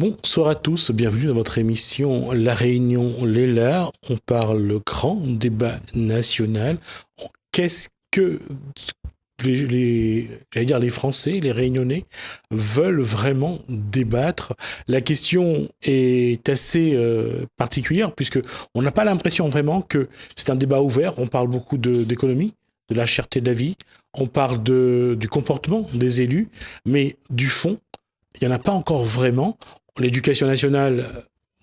Bonsoir à tous, bienvenue dans votre émission La Réunion Léla. On parle grand débat national. Qu'est-ce que les Français, les Réunionnais veulent vraiment débattre? La question est assez particulière puisque on n'a pas l'impression vraiment que c'est un débat ouvert. On parle beaucoup d'économie, de la cherté de la vie. On parle du comportement des élus, mais du fond, il n'y en a pas encore vraiment. L'éducation nationale,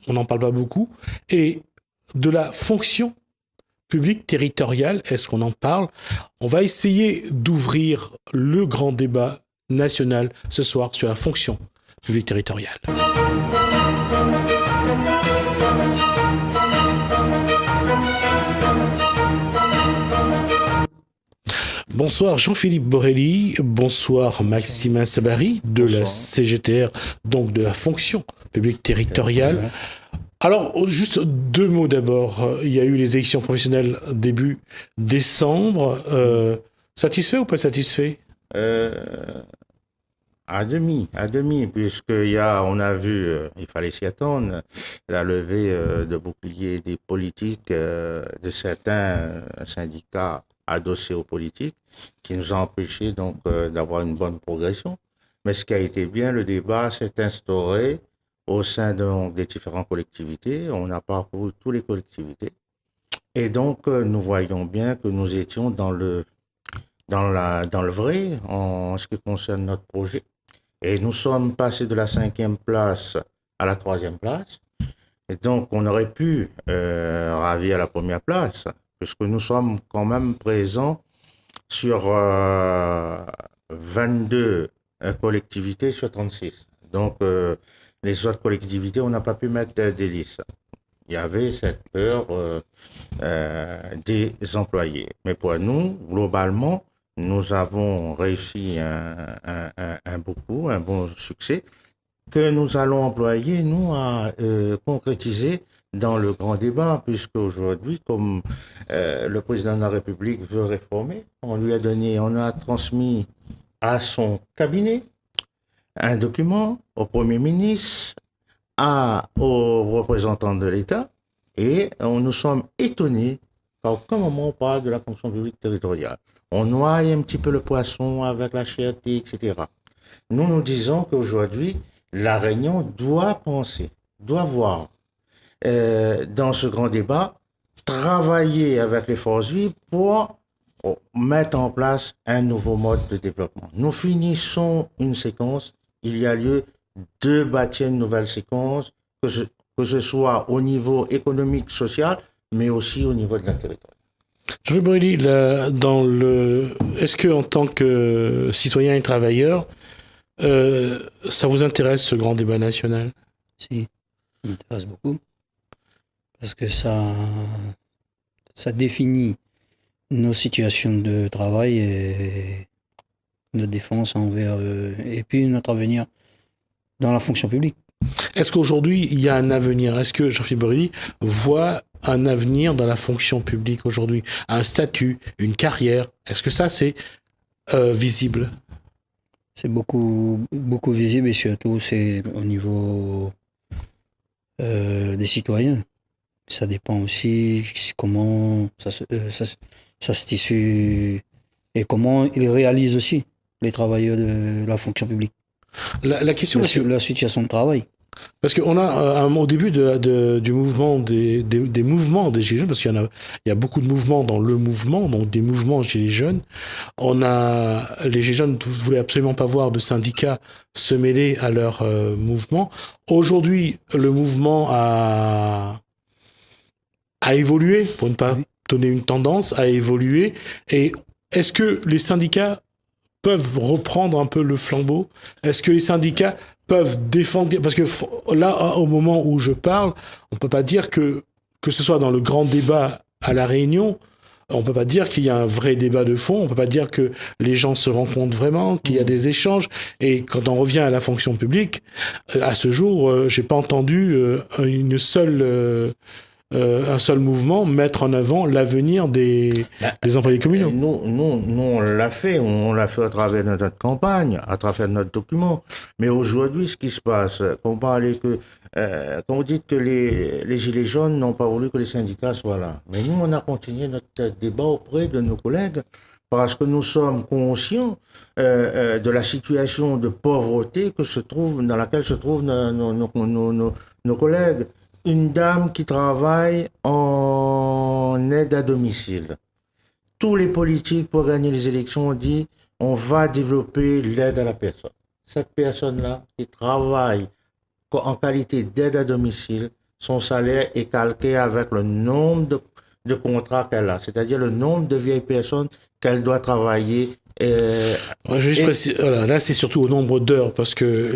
on n'en parle pas beaucoup. Et de la fonction publique territoriale, est-ce qu'on en parle? On va essayer d'ouvrir le grand débat national ce soir sur la fonction publique territoriale. Bonsoir Jean-Philippe Borelli, bonsoir Maximin Sabary de bonsoir. La CGTR, donc de la fonction publique territoriale. Alors, juste deux mots d'abord. Il y a eu les élections professionnelles début décembre. Satisfait ou pas satisfait? À demi, on a vu, il fallait s'y attendre, la levée de boucliers des politiques de certains syndicats adossés aux politiques, qui nous a empêché donc d'avoir une bonne progression. Mais ce qui a été bien, le débat s'est instauré au sein des différentes collectivités. On a parcouru toutes les collectivités. Et donc, nous voyons bien que nous étions dans le vrai en ce qui concerne notre projet. Et nous sommes passés de la 5e place à la 3e place. Et donc, on aurait pu ravir à la 1re place, puisque nous sommes quand même présents sur 22 collectivités sur 36. Donc, les autres collectivités, on n'a pas pu mettre des listes. Il y avait cette peur des employés. Mais pour nous, globalement, nous avons réussi un bon succès que nous allons employer, nous, à concrétiser dans le grand débat, puisque aujourd'hui, comme le président de la République veut réformer, on a transmis à son cabinet un document, au Premier ministre, aux représentants de l'État, et nous sommes étonnés qu'à aucun moment on parle de la fonction publique territoriale. On noie un petit peu le poisson avec la cherté, etc. Nous disons qu'aujourd'hui, la Réunion doit voir dans ce grand débat, travailler avec les forces vives pour mettre en place un nouveau mode de développement. Nous finissons une séquence, il y a lieu de bâtir une nouvelle séquence, que ce soit au niveau économique, social, mais aussi au niveau de la territoire. Jean-Philippe Borelli, est-ce que en tant que citoyen et travailleur, ça vous intéresse ce grand débat national? Si, ça m'intéresse beaucoup. Parce que ça définit nos situations de travail et notre défense envers et puis notre avenir dans la fonction publique. Est-ce qu'aujourd'hui, il y a un avenir? Est-ce que Jean-Philippe Borelli voit un avenir dans la fonction publique aujourd'hui? Un statut, une carrière? Est-ce que ça, c'est visible? C'est beaucoup, beaucoup visible et surtout, c'est au niveau des citoyens. Ça dépend aussi comment ça se tissue et comment ils réalisent aussi les travailleurs de la fonction publique. La question la situation de travail. Parce qu'on a au début du mouvement des mouvements des Gilets jaunes, parce qu'il y a beaucoup de mouvements dans le mouvement, donc des mouvements Gilets jaunes. Les Gilets jaunes ne voulaient absolument pas voir de syndicats se mêler à leur mouvement. Aujourd'hui, le mouvement a évolué, pour ne pas donner une tendance, a évolué. Et est-ce que les syndicats peuvent reprendre un peu le flambeau? Est-ce que les syndicats peuvent défendre? Parce que là, au moment où je parle, on ne peut pas dire que ce soit dans le grand débat à La Réunion, on ne peut pas dire qu'il y a un vrai débat de fond, on ne peut pas dire que les gens se rencontrent vraiment, qu'il y a des échanges. Et quand on revient à la fonction publique, à ce jour, je n'ai pas entendu une seule un seul mouvement mettre en avant l'avenir des employés communaux. Nous, on l'a fait à travers notre campagne, à travers notre document. Mais aujourd'hui, ce qui se passe, quand vous dites que les Gilets jaunes n'ont pas voulu que les syndicats soient là. Mais nous, on a continué notre débat auprès de nos collègues parce que nous sommes conscients de la situation de pauvreté dans laquelle se trouvent nos collègues. Une dame qui travaille en aide à domicile. Tous les politiques pour gagner les élections ont dit on va développer l'aide à la personne. Cette personne-là qui travaille en qualité d'aide à domicile, son salaire est calqué avec le nombre de contrats qu'elle a, c'est-à-dire le nombre de vieilles personnes qu'elle doit travailler. Voilà, là, c'est surtout au nombre d'heures, parce que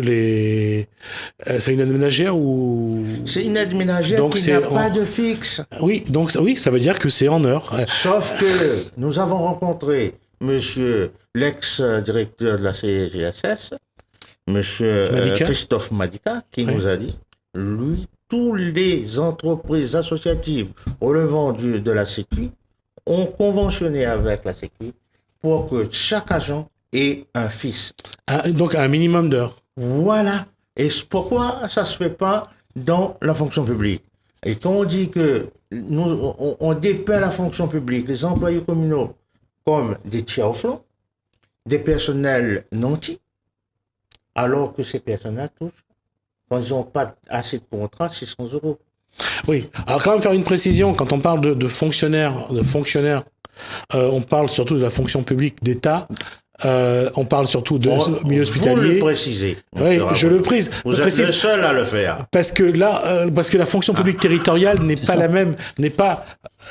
c'est une aide ménagère ou... C'est une aide ménagère donc qui n'a pas de fixe. Oui, donc ça veut dire que c'est en heures. Sauf que nous avons rencontré l'ex-directeur de la CGSS, monsieur Christophe Madika, qui nous a dit, lui, toutes les entreprises associatives relevant de la Sécu ont conventionné avec la Sécu pour que chaque agent ait un fils. Donc un minimum d'heures. Voilà. Et pourquoi ça se fait pas dans la fonction publique? Et quand on dit que on dépeint la fonction publique, les employés communaux, comme des tiers au flanc, des personnels nantis, alors que ces personnels touchent, quand ils n'ont pas assez de contrats, 600 €. Oui. Alors quand même faire une précision, quand on parle de fonctionnaires, on parle surtout de la fonction publique d'État. On parle surtout de milieu hospitalier. Vous le précisez. Oui, je le précise. Vous êtes le seul à le faire. Parce que la fonction publique territoriale n'est pas la même,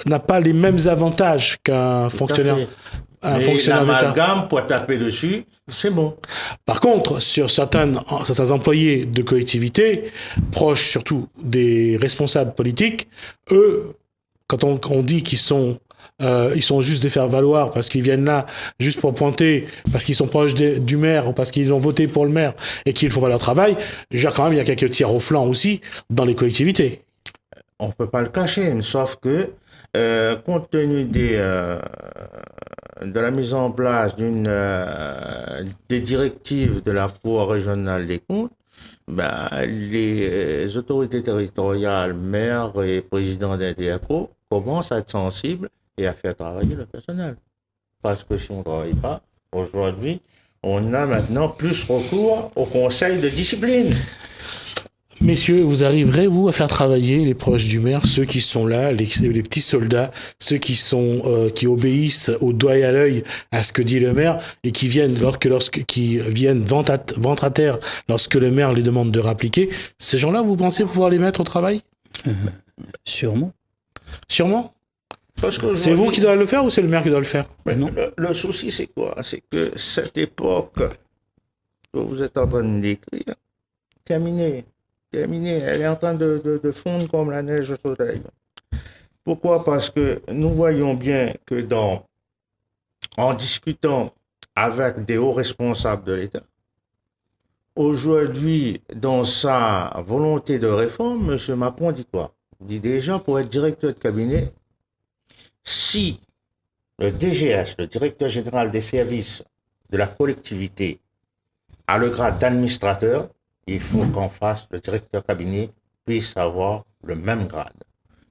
n'a pas les mêmes avantages qu'un fonctionnaire. L'amalgame pour taper dessus, c'est bon. Par contre, sur certains employés de collectivités, proches surtout des responsables politiques, eux, quand on dit qu'ils sont juste des faire-valoir parce qu'ils viennent là juste pour pointer, parce qu'ils sont proches du maire ou parce qu'ils ont voté pour le maire et qu'ils ne font pas leur travail, quand même, il y a quelques tirs au flanc aussi dans les collectivités. On ne peut pas le cacher, sauf que compte tenu de la mise en place des directives de la Cour régionale des comptes, les autorités territoriales, maires et présidents d'INTERCO commencent à être sensibles et à faire travailler le personnel. Parce que si on ne travaille pas, aujourd'hui, on a maintenant plus recours au conseil de discipline. Messieurs, vous arriverez, vous, à faire travailler les proches du maire, ceux qui sont là, les petits soldats, ceux qui obéissent au doigt et à l'œil à ce que dit le maire et qui viennent qui viennent ventre à terre lorsque le maire les demande de rappliquer. Ces gens-là, vous pensez pouvoir les mettre au travail? Sûrement. Sûrement? C'est vous qui doit le faire ou c'est le maire qui doit le faire? Non. Le souci, c'est quoi? C'est que cette époque que vous êtes en train de décrire, terminée, elle est en train de fondre comme la neige au soleil. Pourquoi? Parce que nous voyons bien que en discutant avec des hauts responsables de l'État, aujourd'hui, dans sa volonté de réforme, M. Macron dit quoi? Il dit déjà, pour être directeur de cabinet, si le DGS, le directeur général des services de la collectivité, a le grade d'administrateur, il faut qu'en face, le directeur cabinet puisse avoir le même grade.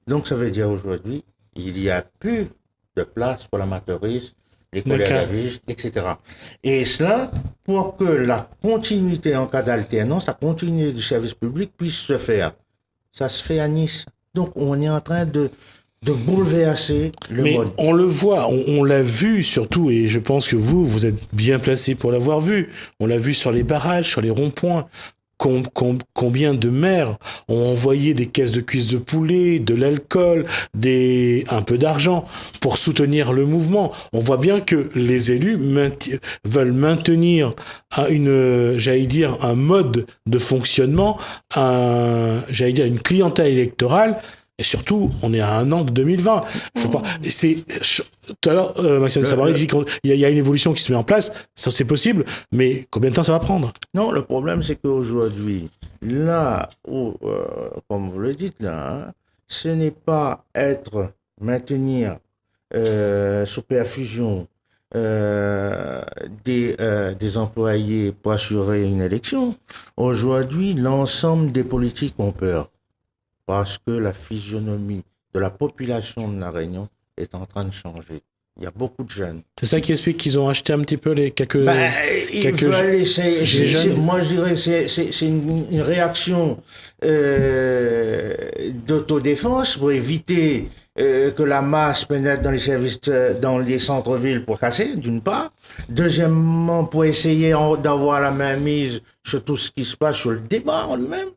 Donc, ça veut dire aujourd'hui, il n'y a plus de place pour l'amateurisme, les collègues avistes, etc. Et cela, pour que la continuité en cas d'alternance, la continuité du service public puisse se faire. Ça se fait à Nice. Donc, on est en train de bouleverser le mode. On le voit, on l'a vu surtout, et je pense que vous êtes bien placé pour l'avoir vu. On l'a vu sur les barrages, sur les ronds-points. Combien de maires ont envoyé des caisses de cuisses de poulet, de l'alcool, un peu d'argent pour soutenir le mouvement. On voit bien que les élus veulent maintenir un mode de fonctionnement, une clientèle électorale. Et surtout, on est à 1 an de 2020. Faut pas. Tout à l'heure, Maxime Sabari dit qu'il y a une évolution qui se met en place. Ça, c'est possible, mais combien de temps ça va prendre? Non, le problème, c'est qu'aujourd'hui, là où, comme vous le dites là, ce n'est pas maintenir sous perfusion des employés pour assurer une élection. Aujourd'hui, l'ensemble des politiques ont peur parce que la physionomie de la population de La Réunion est en train de changer. Il y a beaucoup de jeunes. C'est ça qui explique qu'ils ont acheté un petit peu les quelques jeunes. Moi, je dirais c'est une réaction d'autodéfense pour éviter que la masse pénètre dans les services, dans les centres-villes pour casser, d'une part. Deuxièmement, pour essayer d'avoir la main mise sur tout ce qui se passe, sur le débat en lui-même.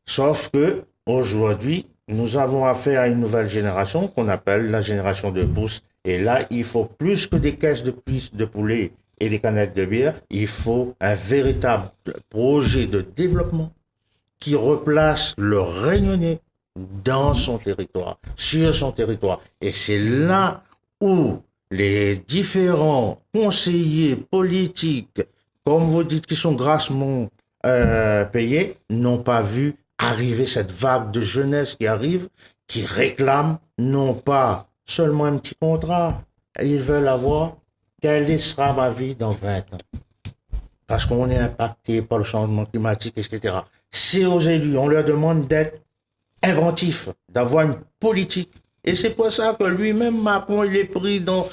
Sauf que aujourd'hui, nous avons affaire à une nouvelle génération qu'on appelle la génération de pouces. Et là, il faut plus que des caisses de cuisses de poulet et des canettes de bière, il faut un véritable projet de développement qui replace le Réunionnais dans son territoire, sur son territoire. Et c'est là où les différents conseillers politiques, comme vous dites, qui sont grassement payés, n'ont pas vu arriver cette vague de jeunesse qui arrive, qui réclame non pas seulement un petit contrat. Ils veulent avoir quelle sera ma vie dans 20 ans. Parce qu'on est impacté par le changement climatique, etc. C'est aux élus, on leur demande d'être inventifs, d'avoir une politique. Et c'est pour ça que lui-même, Macron, il est pris dans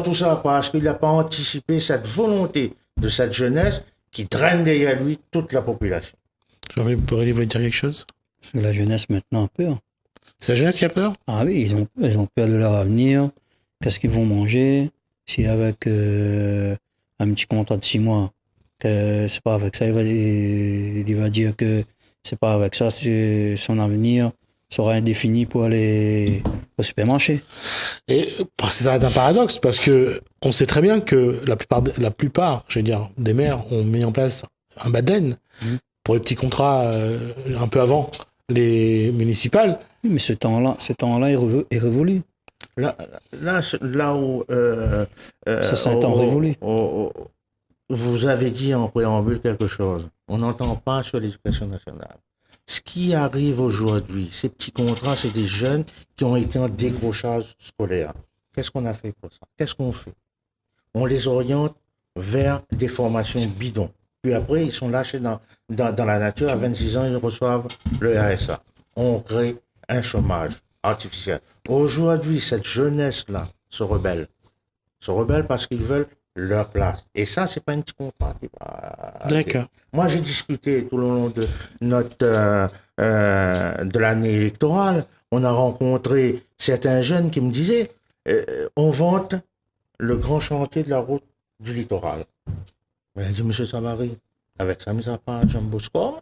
tout ça, parce qu'il n'a pas anticipé cette volonté de cette jeunesse qui draine derrière lui toute la population. Jean-Philippe Borrelli voulait dire quelque chose? La jeunesse maintenant a peur. C'est la jeunesse qui a peur? Ah oui, ils ont peur de leur avenir. Qu'est-ce qu'ils vont manger? Si avec un petit contrat de 6 mois, que c'est pas avec ça, il va dire que c'est pas avec ça, son avenir sera indéfini pour aller au supermarché. Et c'est un paradoxe parce que on sait très bien que la plupart, je veux dire, des maires ont mis en place un Baden pour les petits contrats un peu avant les municipales. Oui, mais ce temps-là est révolu. Là où ça c'est un temps révolu. Vous avez dit en préambule quelque chose. On n'entend pas sur l'éducation nationale. Ce qui arrive aujourd'hui, ces petits contrats, c'est des jeunes qui ont été en décrochage scolaire. Qu'est-ce qu'on a fait pour ça? Qu'est-ce qu'on fait? On les oriente vers des formations bidons. Puis après, ils sont lâchés dans la nature. À 26 ans, ils reçoivent le RSA. On crée un chômage artificiel. Aujourd'hui, cette jeunesse-là se rebelle. Se rebelle parce qu'ils veulent leur place. Et ça, c'est pas un petit contrat qui va... D'accord. Moi, j'ai discuté tout le long de de l'année électorale. On a rencontré certains jeunes qui me disaient on vante le grand chantier de la route du littoral. Mais j'ai dit, monsieur Savary, avec ça, ça pas Jean Bosco.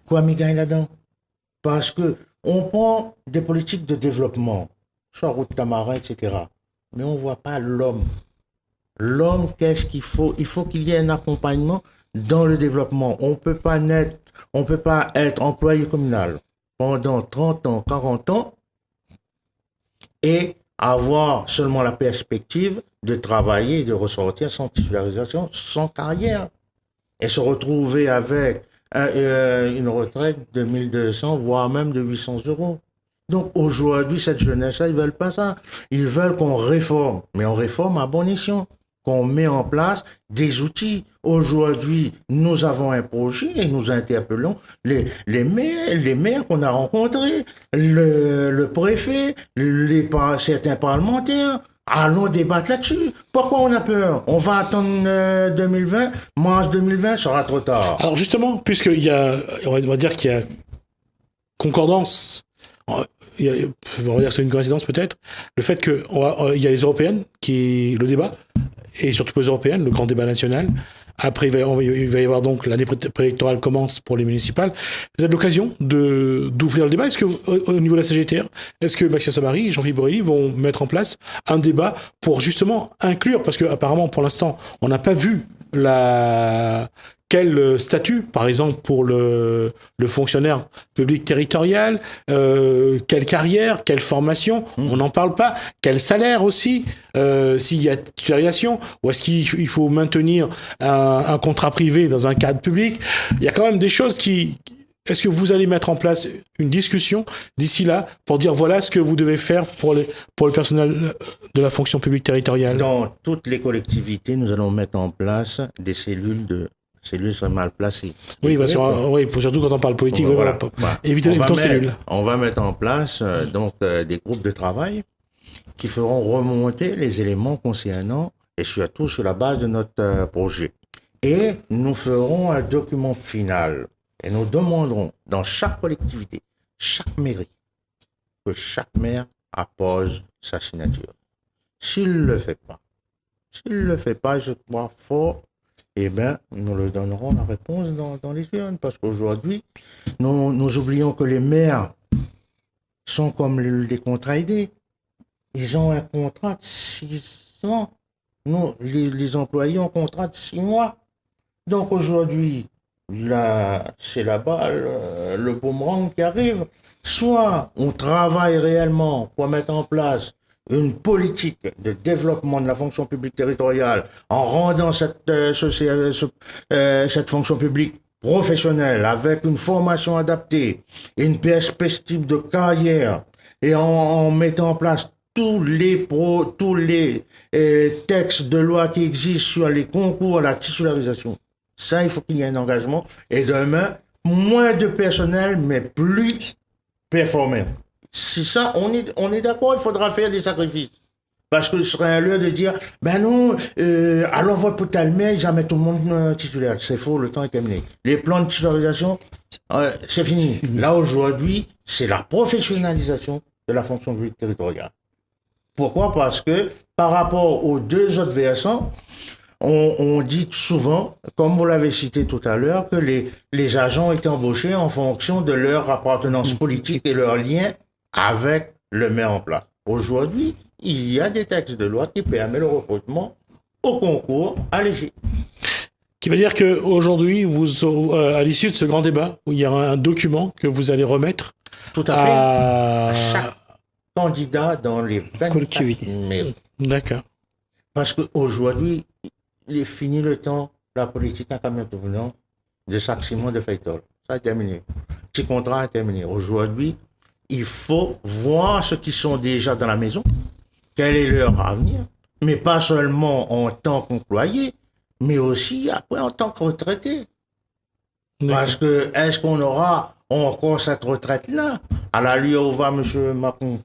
Quoi, m'y gagne là-dedans? Parce que on prend des politiques de développement, soit route Tamarin, etc. Mais on voit pas l'homme. L'homme, qu'est-ce qu'il faut? Il faut qu'il y ait un accompagnement dans le développement. On peut pas être employé communal pendant 30 ans, 40 ans et avoir seulement la perspective de travailler et de ressortir sans titularisation, sans carrière. Et se retrouver avec une retraite de 1200, voire même de 800 euros. Donc aujourd'hui, cette jeunesse-là, ils veulent pas ça. Ils veulent qu'on réforme, mais on réforme à bon escient. Qu'on met en place des outils. Aujourd'hui, nous avons un projet et nous interpellons les maires qu'on a rencontrés, le préfet, certains parlementaires. Allons débattre là-dessus. Pourquoi on a peur? On va attendre 2020, mars 2020 sera trop tard. Alors justement, puisqu'il y a, on va dire qu'il y a concordance, on va dire que c'est une coïncidence peut-être, le fait qu'il y a les européennes, le débat, et surtout pour les européennes, le grand débat national. Après, il va y avoir donc l'année préélectorale commence pour les municipales. Peut-être l'occasion d'ouvrir le débat. Est-ce que au niveau de la CGTR, est-ce que Maxime Savary et Jean-Philippe Borrelli vont mettre en place un débat pour justement inclure, parce que apparemment pour l'instant on n'a pas vu quel statut, par exemple, pour le fonctionnaire public territorial, quelle carrière, quelle formation, on n'en parle pas, quel salaire aussi, s'il y a titularisation, ou est-ce qu'il faut maintenir un contrat privé dans un cadre public. Il y a quand même des choses est-ce que vous allez mettre en place une discussion d'ici là pour dire voilà ce que vous devez faire pour le personnel de la fonction publique territoriale? Dans toutes les collectivités, nous allons mettre en place des cellules sont mal placées. Oui, parce que, oui, surtout quand on parle politique, Voilà. évitons cellules. On va mettre en place des groupes de travail qui feront remonter les éléments concernant, et surtout sur la base de notre projet. Et nous ferons un document final. Et nous demanderons dans chaque collectivité, chaque mairie, que chaque maire appose sa signature. S'il ne le fait pas, je crois fort, eh bien, nous leur donnerons la réponse dans les urnes. Parce qu'aujourd'hui, nous oublions que les maires sont comme les contrats aidés. Ils ont un contrat de 6 ans. Nous, les employés ont un contrat de 6 mois. Donc aujourd'hui, là, c'est la balle, le boomerang qui arrive. Soit on travaille réellement pour mettre en place une politique de développement de la fonction publique territoriale en rendant cette fonction publique professionnelle avec une formation adaptée et une perspective de carrière et en mettant en place tous les textes de loi qui existent sur les concours à la titularisation. Ça, il faut qu'il y ait un engagement. Et demain, moins de personnel, mais plus performant. Si ça, on est d'accord, il faudra faire des sacrifices. Parce que ce serait un lieu de dire, ben non, alors on vote pour tel maire, jamais tout le monde titulaire. C'est faux, le temps est terminé. Les plans de titularisation, c'est fini. Là, aujourd'hui, c'est la professionnalisation de la fonction publique territoriale. Pourquoi? Parce que par rapport aux deux autres versants, on dit souvent, comme vous l'avez cité tout à l'heure, que les agents étaient embauchés en fonction de leur appartenance politique et leur lien avec le maire en place. Aujourd'hui, il y a des textes de loi qui permettent le recrutement au concours allégé. Qui veut dire qu'aujourd'hui, à l'issue de ce grand débat, où il y aura un document que vous allez remettre tout à fait à chaque candidat dans les 24 collectivités. mairies. D'accord. Parce qu'aujourd'hui, il est fini le temps, la politique à camion tournant, de sacrement de feuilleton. Ça est terminé. Petit contrat est terminé. Aujourd'hui, il faut voir ceux qui sont déjà dans la maison, quel est leur avenir, mais pas seulement en tant qu'employé, mais aussi après en tant que retraité. Parce que, est-ce qu'on aura encore cette retraite-là à l'allure où va M. Macron?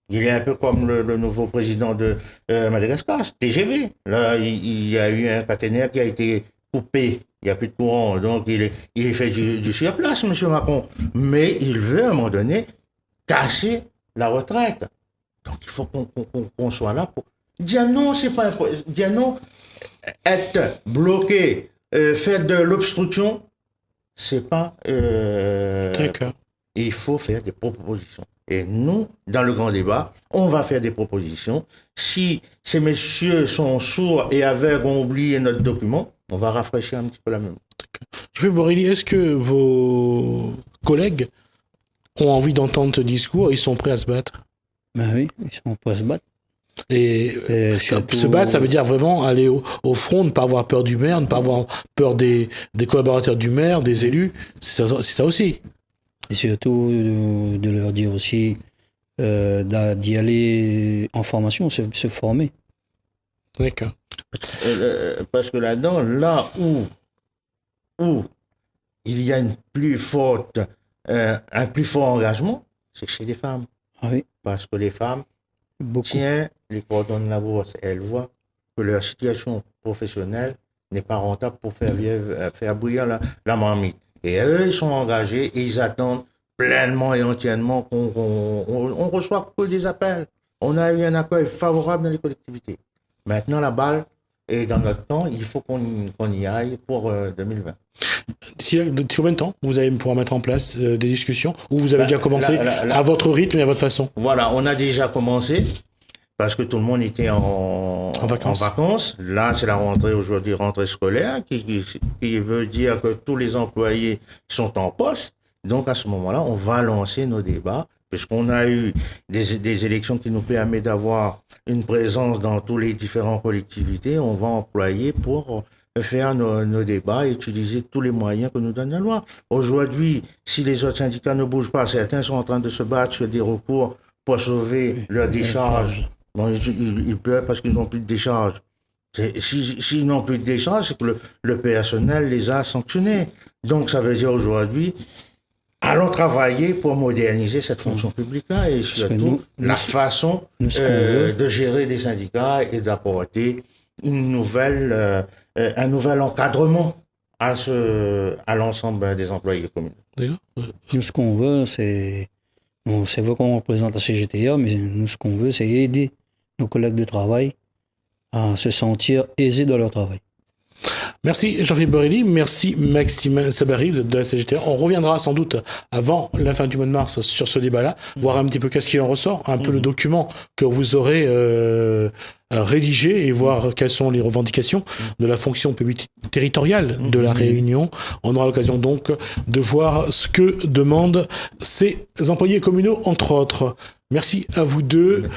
Il est un peu comme le nouveau président de Madagascar, TGV. Là, il y a eu un caténaire qui a été coupé. Il n'y a plus de courant. Donc, il fait du surplace, M. Macron. Mais il veut, à un moment donné, casser la retraite. Donc, il faut qu'on soit là pour dire non, c'est pas impossible. Dire non, être bloqué, faire de l'obstruction, c'est pas... D'accord. Il faut faire des propositions. Et nous, dans le grand débat, on va faire des propositions. Si ces messieurs sont sourds et aveugles, ont oublié notre document, on va rafraîchir un petit peu la même. Je vais, Borély, est-ce que vos collègues ont envie d'entendre ce discours? Ils sont prêts à se battre? Ben oui, ils sont prêts à se battre. Et surtout... se battre, ça veut dire vraiment aller au front, ne pas avoir peur du maire, ne pas avoir peur des collaborateurs du maire, des élus. C'est ça aussi. Et surtout de leur dire aussi d'y aller en formation, se former. D'accord. Parce que là-dedans, là où il y a un plus fort engagement, c'est chez les femmes. Ah oui. Parce que les femmes tiennent les cordons de la bourse. Elles voient que leur situation professionnelle n'est pas rentable pour faire bouillir la marmite. Et eux, ils sont engagés et ils attendent pleinement et entièrement qu'on reçoit que des appels. On a eu un accueil favorable dans les collectivités. Maintenant, la balle est dans notre temps. Il faut qu'on y aille pour 2020. D'ici combien de temps vous allez pouvoir mettre en place des discussions ou vous avez déjà commencé à votre rythme et à votre façon? Voilà, on a déjà commencé parce que tout le monde était en vacances. Là, c'est la rentrée aujourd'hui, rentrée scolaire, qui veut dire que tous les employés sont en poste. Donc, à ce moment-là, on va lancer nos débats, puisqu'on a eu des élections qui nous permettent d'avoir une présence dans tous les différentes collectivités. On va employer pour faire nos débats et utiliser tous les moyens que nous donne la loi. Aujourd'hui, si les autres syndicats ne bougent pas, certains sont en train de se battre sur des recours pour sauver leur décharge. Bon, ils pleurent parce qu'ils n'ont plus de décharge. S'ils n'ont plus de décharge, c'est que le personnel les a sanctionnés. Donc, ça veut dire aujourd'hui, allons travailler pour moderniser cette fonction publique-là et surtout la façon de gérer des syndicats et d'apporter un nouvel encadrement à l'ensemble des employés communaux. D'accord. Nous, ce qu'on veut, c'est vrai qu'on représente la CGTA, mais nous, ce qu'on veut, c'est aider nos collègues de travail à se sentir aisés dans leur travail. Merci Jean-Philippe Borelli, merci Maxime Sabary de la CGT. On reviendra sans doute avant la fin du mois de mars sur ce débat-là, voir un petit peu qu'est-ce qu'il en ressort, un peu le document que vous aurez rédigé et voir quelles sont les revendications de la fonction publique territoriale de la Réunion. On aura l'occasion donc de voir ce que demandent ces employés communaux, entre autres. Merci à vous deux.